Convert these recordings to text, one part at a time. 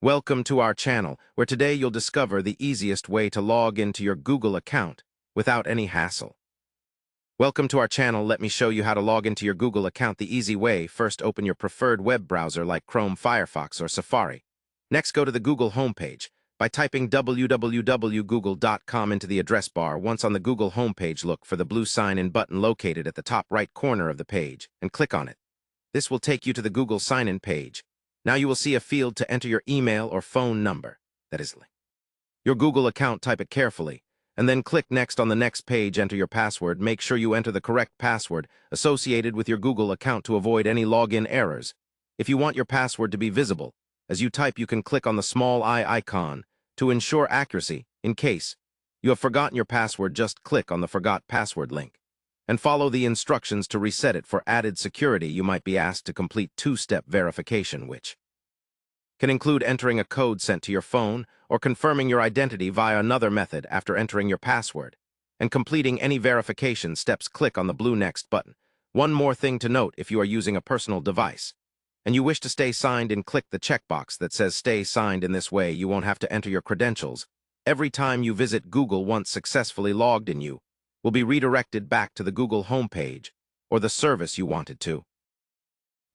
Welcome to our channel, where today you'll discover the easiest way to log into your Google account without any hassle. Welcome to our channel. Let me show you how to log into your Google account the easy way. First, open your preferred web browser like Chrome, Firefox, or Safari. Next, go to the Google homepage by typing www.google.com into the address bar. Once on the Google homepage, look for the blue sign-in button located at the top right corner of the page and click on it. This will take you to the Google sign-in page. Now you will see a field to enter your email or phone number. That is your Google account. Type it carefully, and then click Next. On the next page, enter your password. Make sure you enter the correct password associated with your Google account to avoid any login errors. If you want your password to be visible as you type, you can click on the small eye icon to ensure accuracy. In case you have forgotten your password, just click on the Forgot Password link and follow the instructions to reset it. For added security, you might be asked to complete two-step verification, which can include entering a code sent to your phone or confirming your identity via another method after entering your password and completing any verification steps. Click on the blue Next button. One more thing to note: if you are using a personal device and you wish to stay signed in, click the checkbox that says Stay Signed. In this way, you won't have to enter your credentials every time you visit Google. Once successfully logged in, you will be redirected back to the Google homepage or the service you wanted to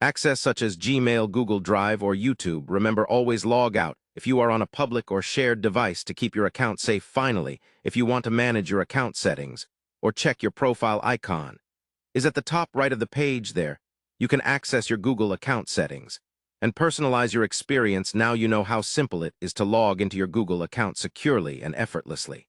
access, such as Gmail, Google Drive, or YouTube. Remember, always log out if you are on a public or shared device to keep your account safe. Finally, if you want to manage your account settings or check your profile icon is at the top right of the page. There, you can access your Google account settings and personalize your experience. Now you know how simple it is to log into your Google account securely and effortlessly.